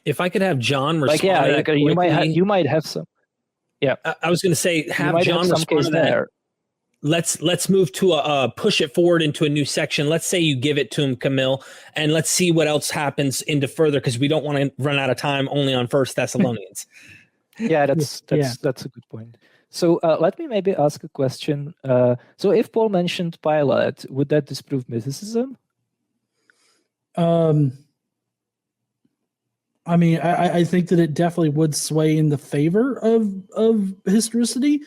If I could have John respond Like, yeah, to that you might have some. Yeah, I was going to say, have John some respond to that. there. Let's move to push it forward into a new section. Let's say you give it to him, Kamil, and let's see what else happens into further, because we don't want to run out of time only on 1 Thessalonians. Yeah, that's a good point. So let me maybe ask a question. So if Paul mentioned Pilate, would that disprove mythicism? I mean, I think that it definitely would sway in the favor of historicity.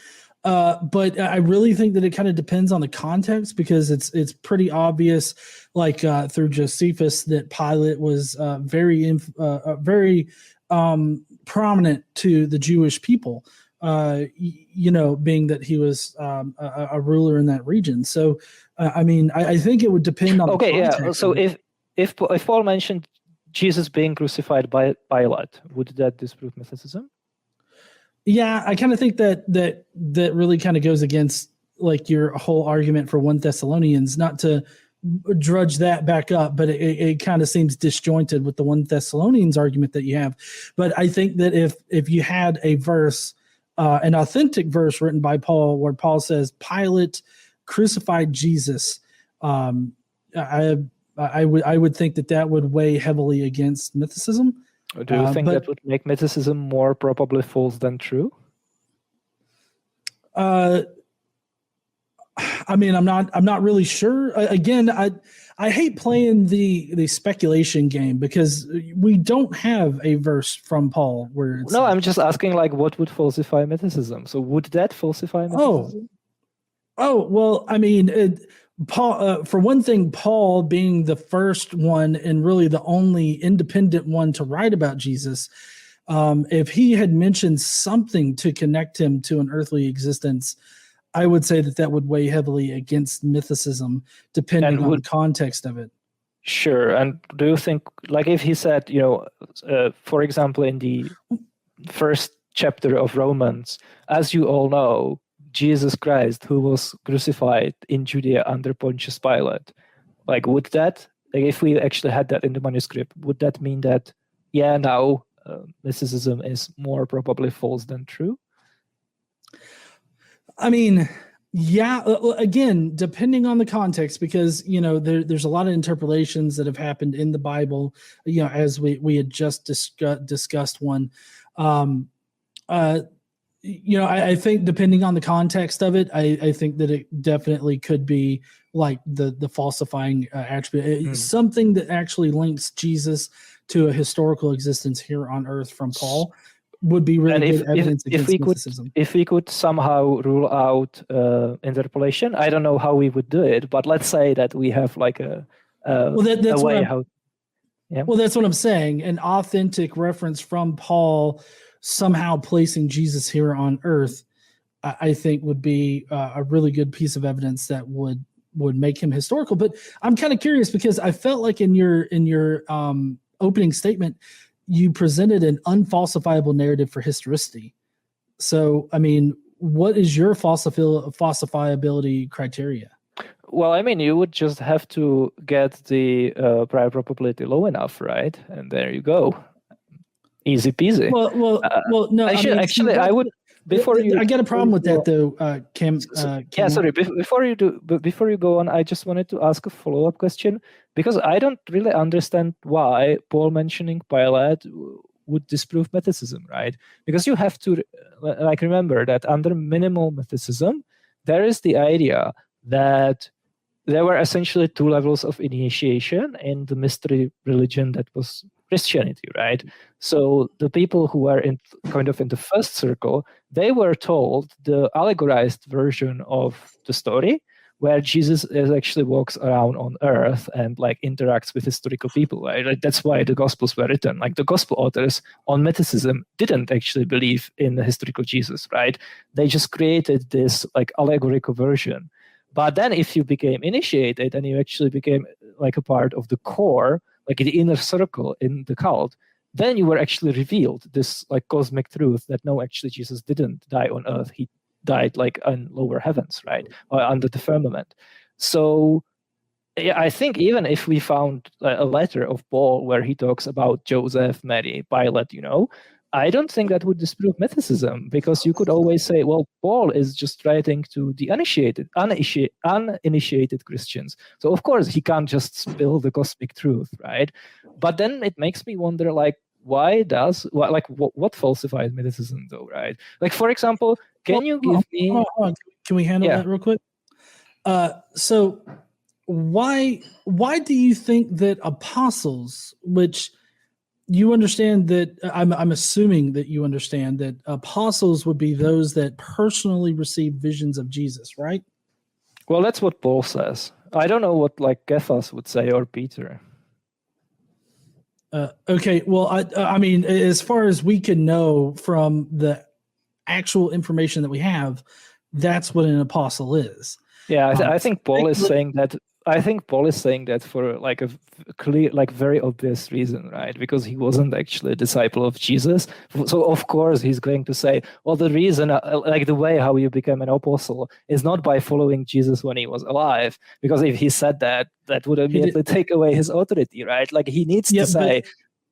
But I really think that it kind of depends on the context, because it's pretty obvious, like through Josephus, that Pilate was very prominent to the Jewish people. Being that he was a ruler in that region. So, I mean, I think it would depend on. Okay, the context. Yeah. So if Paul mentioned Jesus being crucified by Pilate, would that disprove mythicism? Yeah, I kind of think that really kind of goes against like your whole argument for 1 Thessalonians, not to drudge that back up, but it kind of seems disjointed with the 1 Thessalonians argument that you have. But I think that if you had a verse, an authentic verse written by Paul, where Paul says Pilate crucified Jesus, I would think that would weigh heavily against mythicism. Do you think that would make mythicism more probably false than true? I mean, I'm not really sure. Again, I hate playing the speculation game, because we don't have a verse from Paul where it's I'm just asking, like, what would falsify mythicism? So would that falsify mythicism? Oh, well, I mean, Paul, for one thing, Paul being the first one and really the only independent one to write about Jesus, if he had mentioned something to connect him to an earthly existence, I would say that would weigh heavily against mythicism, depending on the context of it. Sure. And do you think, like, if he said, for example, in the first chapter of Romans, as you all know, Jesus Christ, who was crucified in Judea under Pontius Pilate, like, would that, like, if we actually had that in the manuscript, would that mean that, now mythicism is more probably false than true? I mean, yeah, again, depending on the context, because, there's a lot of interpolations that have happened in the Bible, as we had just discussed one. I think depending on the context of it, I think that it definitely could be like the falsifying attribute, something that actually links Jesus to a historical existence here on earth from Paul would be really good evidence against mythicism. If we could somehow rule out interpolation, I don't know how we would do it, but let's say that we have like a way how. Yeah. Well, that's what I'm saying. An authentic reference from Paul somehow placing Jesus here on earth, I think would be a really good piece of evidence that would make him historical. But I'm kind of curious, because I felt like in your opening statement, you presented an unfalsifiable narrative for historicity. So, I mean, what is your falsifiability criteria? Well, I mean, you would just have to get the prior probability low enough, right? And there you go. Easy peasy. Well, no. I would. Before you, I get a problem with that, though, Cam. Yeah, sorry. Before you go on, I just wanted to ask a follow-up question, because I don't really understand why Paul mentioning Pilate would disprove mythicism, right? Because you have to remember that under minimal mythicism, there is the idea that there were essentially two levels of initiation in the mystery religion that was Christianity, right? So the people who were in the first circle, they were told the allegorized version of the story, where Jesus actually walks around on earth and like interacts with historical people, right? Like, that's why the Gospels were written. Like, the Gospel authors on mythicism didn't actually believe in the historical Jesus, right? They just created this like allegorical version. But then if you became initiated and you actually became like a part of the core, like the inner circle in the cult, then you were actually revealed this like cosmic truth that no, actually Jesus didn't die on earth. He died like in lower heavens, right? Or under the firmament. So Yeah, I think even if we found a letter of Paul where he talks about Joseph, Mary, Pilate, I don't think that would disprove mythicism, because you could always say, well, Paul is just writing to the uninitiated Christians. So of course he can't just spill the cosmic truth, right? But then it makes me wonder, like, what falsifies mythicism though, right? Like, for example, can you give me... Hold on. Can we handle that real quick? So why do you think that apostles, which you understand that I'm assuming that you understand that apostles would be those that personally receive visions of Jesus, right? Well, that's what Paul says. I don't know what like Cephas would say, or Peter. Okay, well, I mean, as far as we can know from the actual information that we have, that's what an apostle is. Yeah, I think Paul is saying that. I think Paul is saying that for like a clear, like very obvious reason, right? Because he wasn't actually a disciple of Jesus. So of course he's going to say, well, the reason, like the way how you become an apostle is not by following Jesus when he was alive. Because if he said that, that would immediately take away his authority, right? Like he needs to say,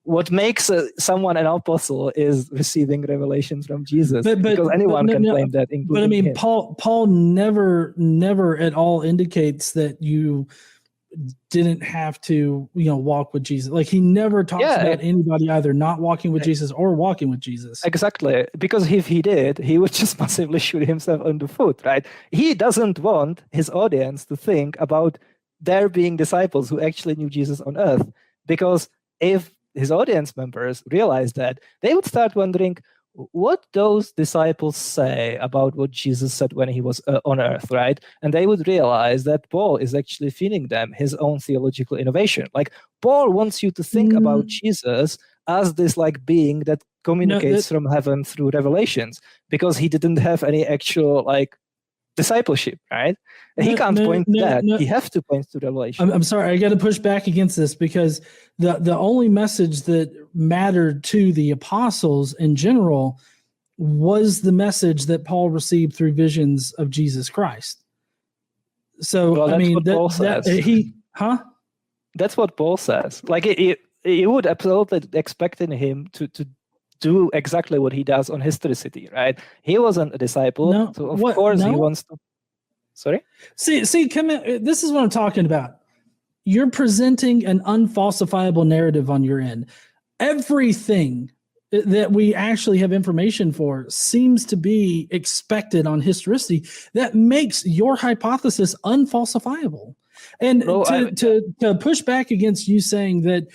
what makes someone an apostle is receiving revelations from Jesus, because anyone can claim that. But I mean, him. Paul never at all indicates that you didn't have to, walk with Jesus. Like he never talks about anybody either not walking with Jesus or walking with Jesus. Exactly, because if he did, he would just massively shoot himself on the foot, right? He doesn't want his audience to think about there being disciples who actually knew Jesus on earth, because if his audience members realized that, they would start wondering what those disciples say about what Jesus said when he was on earth, right? And they would realize that Paul is actually feeding them his own theological innovation. Like Paul wants you to think about Jesus as this like being that communicates from heaven through revelations, because he didn't have any actual like discipleship, right? And he can't point to that. He has to point to revelation. I'm sorry, I got to push back against this, because the only message that mattered to the apostles in general was the message that Paul received through visions of Jesus Christ. So well, I mean, that's what Paul says. Like you would absolutely expect in him to do exactly what he does on historicity, right? He wasn't a disciple, so of course he wants to. Sorry? See, this is what I'm talking about. You're presenting an unfalsifiable narrative on your end. Everything that we actually have information for seems to be expected on historicity. That makes your hypothesis unfalsifiable. And to push back against you saying that,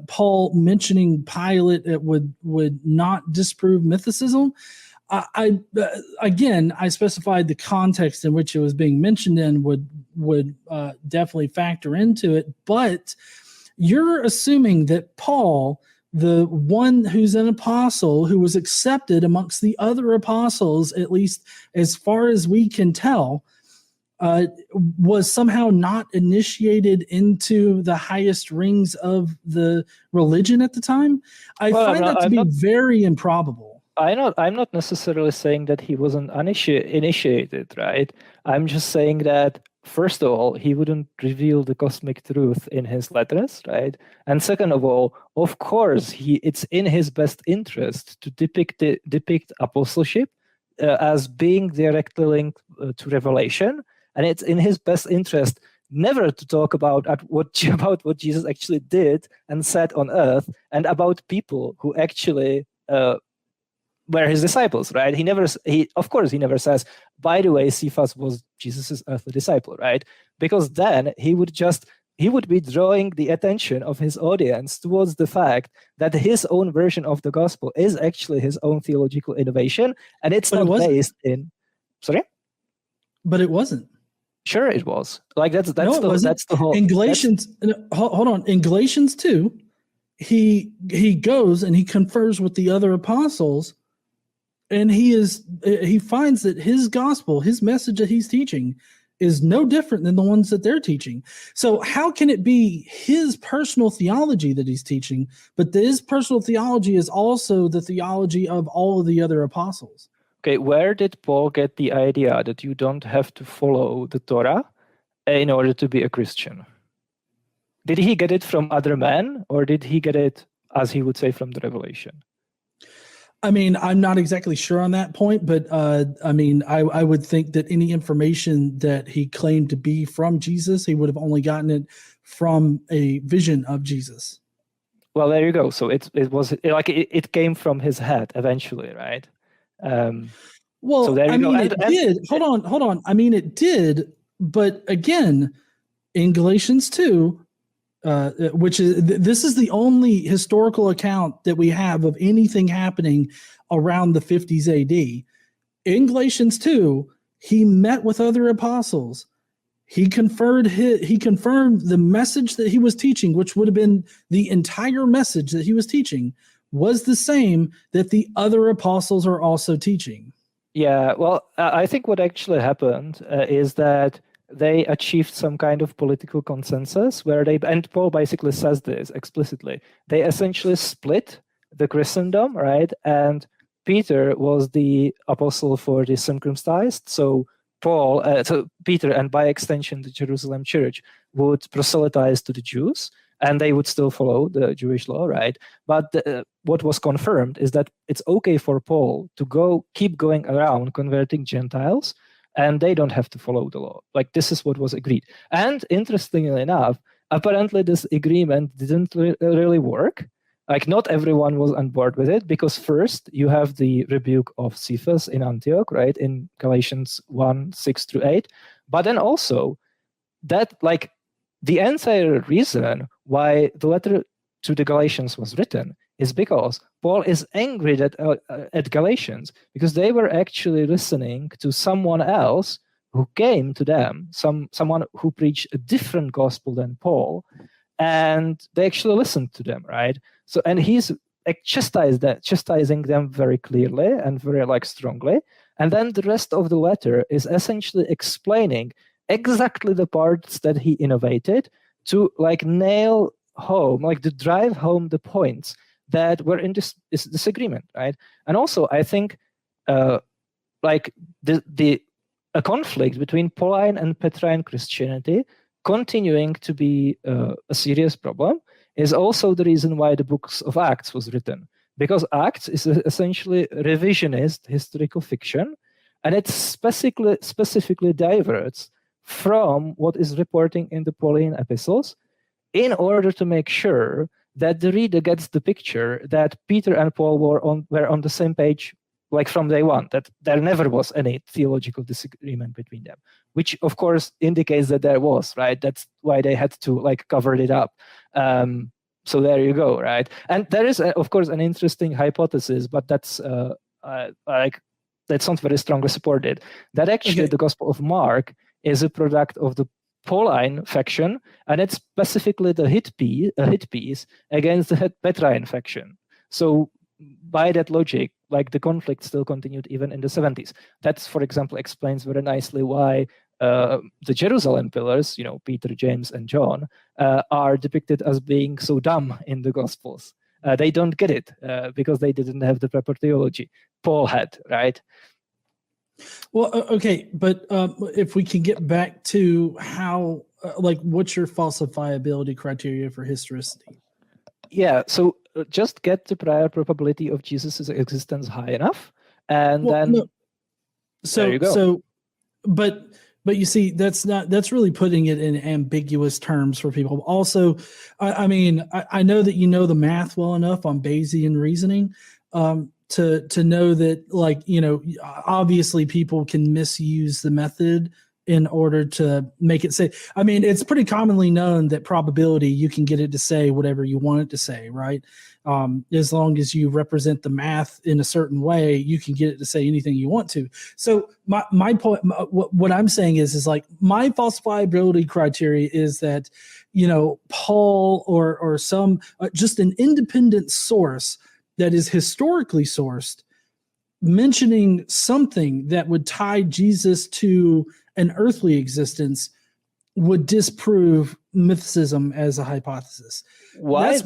Paul mentioning Pilate would not disprove mythicism, I specified the context in which it was being mentioned in would definitely factor into it. But you're assuming that Paul, the one who's an apostle who was accepted amongst the other apostles, at least as far as we can tell, was somehow not initiated into the highest rings of the religion at the time. I find that to be very improbable. I'm not necessarily saying that he wasn't initiated, right? I'm just saying that, first of all, he wouldn't reveal the cosmic truth in his letters, right? And second of all, of course, it's in his best interest to depict apostleship as being directly linked to revelation. And it's in his best interest never to talk about what Jesus actually did and said on earth, and about people who actually were his disciples, right? He never says, by the way, Cephas was Jesus's earthly disciple, right? Because then he would be drawing the attention of his audience towards the fact that his own version of the gospel is actually his own theological innovation, and it's not based in. Sorry, but it wasn't. Sure, it was. Like that's the whole. In Galatians, hold on. In Galatians 2, he goes and he confers with the other apostles, and he finds that his gospel, his message that he's teaching, is no different than the ones that they're teaching. So how can it be his personal theology that he's teaching, but his personal theology is also the theology of all of the other apostles? Okay, where did Paul get the idea that you don't have to follow the Torah in order to be a Christian? Did he get it from other men, or did he get it, as he would say, from the revelation? I mean, I'm not exactly sure on that point, but I mean, I would think that any information that he claimed to be from Jesus, he would have only gotten it from a vision of Jesus. Well, there you go. So it was like it came from his head eventually, right? Well, so there you I mean, go. it did. Hold on. I mean, it did, but again, in Galatians 2, which is this is the only historical account that we have of anything happening around the 50s AD. In Galatians 2, he met with other apostles. He confirmed the message that he was teaching, which would have been the entire message that he was teaching, was the same that the other apostles are also teaching. Yeah, well, I think what actually happened is that they achieved some kind of political consensus where and Paul basically says this explicitly, they essentially split the Christendom, right? And Peter was the apostle for the circumcised. So Peter, and by extension, the Jerusalem church, would proselytize to the Jews, and they would still follow the Jewish law, right? But what was confirmed is that it's okay for Paul to keep going around converting Gentiles, and they don't have to follow the law. Like, this is what was agreed. And interestingly enough, apparently this agreement didn't really work. Like, not everyone was on board with it, because first you have the rebuke of Cephas in Antioch, right, in Galatians 1, 6-8. But then also that, like, the entire reason why the letter to the Galatians was written is because Paul is angry at Galatians, because they were actually listening to someone else who came to them, someone who preached a different gospel than Paul, and they actually listened to them, right? So, and he's chastising them very clearly and very strongly. And then the rest of the letter is essentially explaining exactly the parts that he innovated to nail home, to drive home the points that were in this disagreement, right? And also, I think, a conflict between Pauline and Petrine Christianity continuing to be a serious problem is also the reason why the books of Acts was written, because Acts is essentially revisionist historical fiction, and it specifically diverts from what is reporting in the Pauline epistles in order to make sure that the reader gets the picture that Peter and Paul were on the same page, from day one, that there never was any theological disagreement between them, which of course indicates that there was, right? That's why they had to cover it up. So there you go, right? And there is, of course, an interesting hypothesis, but that's not very strongly supported, that actually the Gospel of Mark is a product of the Pauline faction, and it's specifically a hit piece against the Petrine faction. So by that logic, the conflict still continued even in the 70s. That, for example, explains very nicely why the Jerusalem pillars, Peter, James, and John, are depicted as being so dumb in the Gospels. They don't get it because they didn't have the proper theology. Paul had, right? Well, okay, but if we can get back to how, what's your falsifiability criteria for historicity? Yeah, so just get the prior probability of Jesus' existence high enough, and then there you go. So, but you see, that's really putting it in ambiguous terms for people. Also, I mean, I know that you know the math well enough on Bayesian reasoning. To know that, obviously people can misuse the method in order to make it say. I mean, it's pretty commonly known that probability, you can get it to say whatever you want it to say, right? As long as you represent the math in a certain way, you can get it to say anything you want to. So my point, what I'm saying is my falsifiability criteria is that, Paul or some just an independent source that is historically sourced, mentioning something that would tie Jesus to an earthly existence would disprove mythicism as a hypothesis. Why?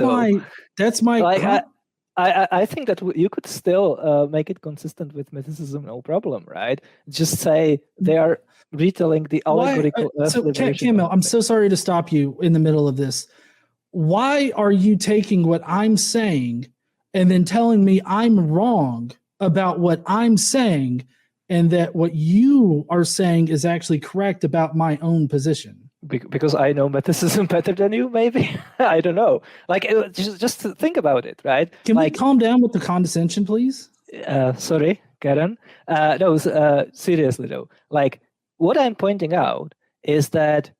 That's my I think that you could still make it consistent with mythicism, no problem, right? Just say they are retelling the allegorical so, earthly version. Kamil, I'm so sorry to stop you in the middle of this. Why are you taking what I'm saying and then telling me I'm wrong about what I'm saying, and that what you are saying is actually correct about my own position? Because I know mythicism better than you, maybe. I don't know. Like, just think about it, right? Can like, we calm down with the condescension, please? Sorry, Karen. No, seriously though. Like, what I'm pointing out is that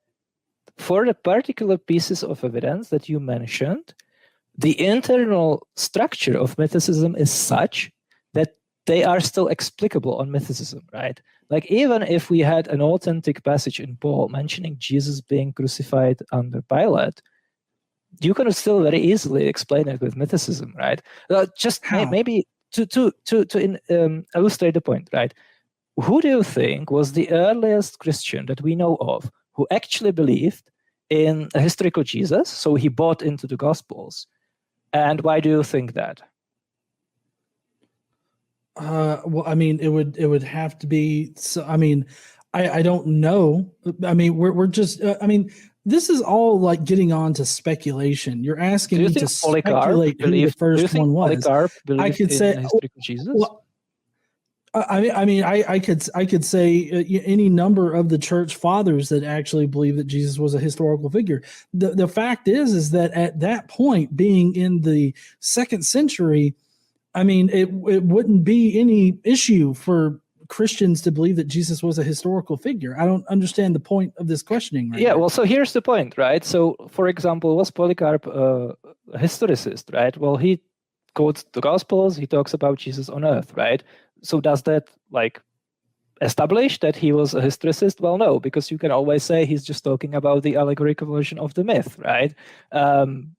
for the particular pieces of evidence that you mentioned, the internal structure of mythicism is such that they are still explicable on mythicism, right? Like, even if we had an authentic passage in Paul mentioning Jesus being crucified under Pilate, you can still very easily explain it with mythicism, right? Maybe to illustrate the point, right? Who do you think was the earliest Christian that we know of who actually believed in a historical Jesus? So he bought into the Gospels. And why do you think that? Well, I mean, it would have to be. So, I mean, I don't know. I mean, we're just. I mean, this is all like getting on to speculation. You're asking me to speculate who the first one was. I could say historical Jesus. Well, I could say any number of the church fathers that actually believe that Jesus was a historical figure. The fact is that at that point, being in the 2nd century, I mean, it wouldn't be any issue for Christians to believe that Jesus was a historical figure. I don't understand the point of this questioning. Right now. Well, so here's the point, right? So, for example, was Polycarp a historicist, right? Well, he quotes the Gospels, he talks about Jesus on earth, right? So does that establish that he was a historicist? Well, no, because you can always say he's just talking about the allegorical version of the myth, right?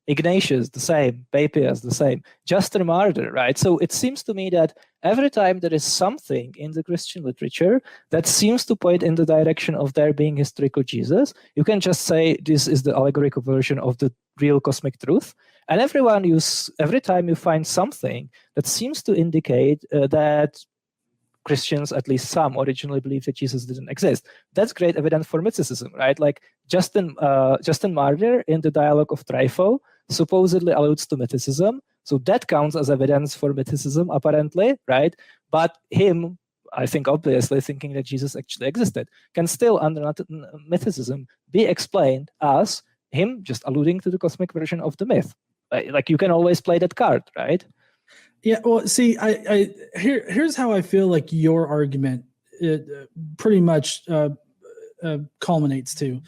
Ignatius, the same. Papias, the same. Justin Martyr, right? So it seems to me that every time there is something in the Christian literature that seems to point in the direction of there being historical Jesus, you can just say this is the allegorical version of the real cosmic truth. And every time you find something that seems to indicate that Christians, at least some, originally believed that Jesus didn't exist, that's great evidence for mythicism, right? Like Justin Martyr in the Dialogue of Trypho supposedly alludes to mythicism, so that counts as evidence for mythicism, apparently, right? But him, I think, obviously thinking that Jesus actually existed, can still, under mythicism, be explained as him just alluding to the cosmic version of the myth. Like, you can always play that card, right? Yeah, well, see, here's how I feel like your argument pretty much culminates to,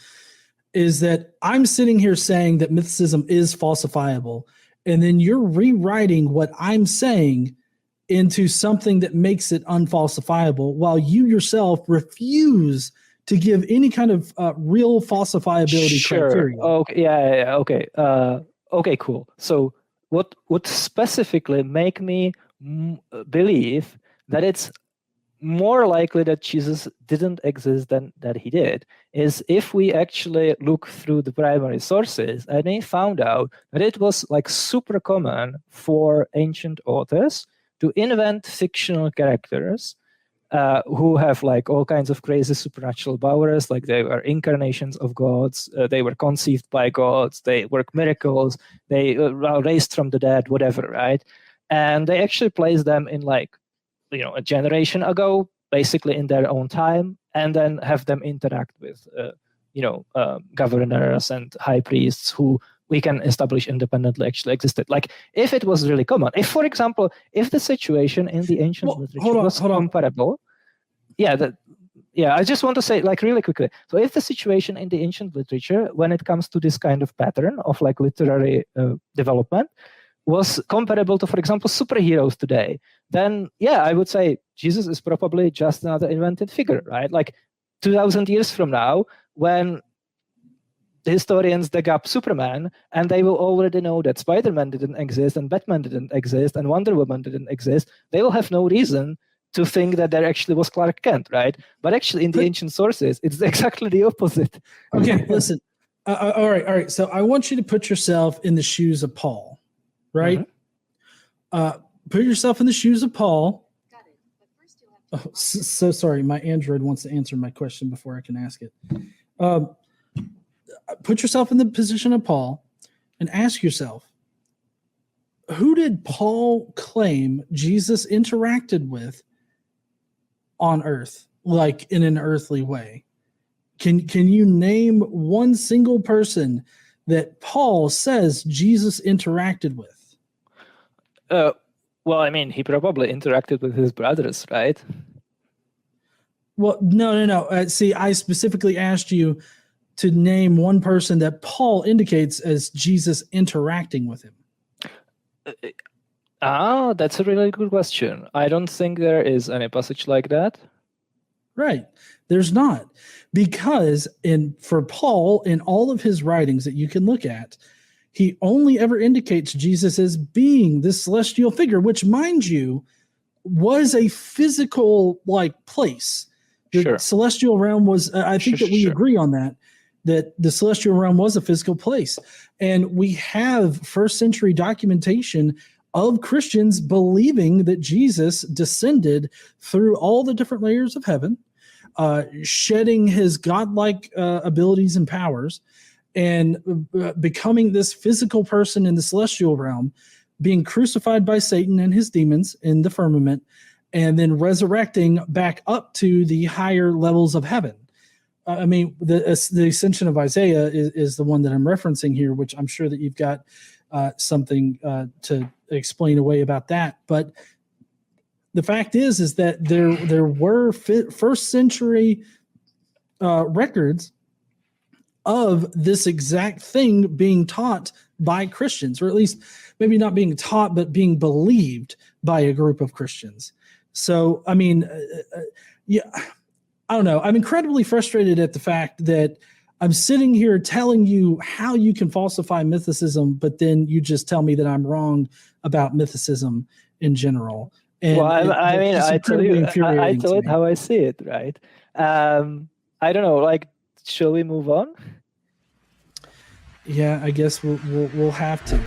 is that I'm sitting here saying that mythicism is falsifiable, and then you're rewriting what I'm saying into something that makes it unfalsifiable, while you yourself refuse to give any kind of real falsifiability criteria. Okay, yeah, okay. Okay, cool. So what would specifically make me believe that it's more likely that Jesus didn't exist than that he did is if we actually look through the primary sources and they found out that it was like super common for ancient authors to invent fictional characters who have like all kinds of crazy supernatural powers, like they were incarnations of gods, they were conceived by gods, they work miracles, they were raised from the dead, whatever, right? And they actually placed them in like, a generation ago, basically in their own time, and then have them interact with, governors and high priests who we can establish independently actually existed. Like, if it was really common, if, for example, if the situation in the ancient literature was comparable, I just want to say, like, really quickly. So, if the situation in the ancient literature, when it comes to this kind of pattern of like literary development, was comparable to, for example, superheroes today, then I would say Jesus is probably just another invented figure, right? Like 2,000 years from now, when the historians dig up Superman, and they will already know that Spider-Man didn't exist, and Batman didn't exist, and Wonder Woman didn't exist. They will have no reason to think that there actually was Clark Kent, right? But actually, in the ancient sources, it's exactly the opposite. Okay, listen. All right. So I want you to put yourself in the shoes of Paul, right? Mm-hmm. Put yourself in the shoes of Paul. Oh, so sorry. My Android wants to answer my question before I can ask it. Put yourself in the position of Paul and ask yourself, who did Paul claim Jesus interacted with on earth, like in an earthly way? Can you name one single person that Paul says Jesus interacted with? Well, I mean, he probably interacted with his brothers, right? Well, no. See, I specifically asked you to name one person that Paul indicates as Jesus interacting with him. That's a really good question. I don't think there is any passage like that. Right. There's not. Because for Paul, in all of his writings that you can look at, he only ever indicates Jesus as being this celestial figure, which, mind you, was a physical place. The Sure. celestial realm was, I think that we agree on that the celestial realm was a physical place. And we have first century documentation of Christians believing that Jesus descended through all the different layers of heaven, shedding his godlike abilities and powers, and becoming this physical person in the celestial realm, being crucified by Satan and his demons in the firmament, and then resurrecting back up to the higher levels of heaven. I mean, the ascension of Isaiah is the one that I'm referencing here, which I'm sure that you've got something to explain away about that. But the fact is that there were first century records of this exact thing being taught by Christians, or at least maybe not being taught, but being believed by a group of Christians. So, I mean, I don't know. I'm incredibly frustrated at the fact that I'm sitting here telling you how you can falsify mythicism, but then you just tell me that I'm wrong about mythicism in general. And I tell it how I see it, right? I don't know. Shall we move on? Yeah, I guess we'll have to.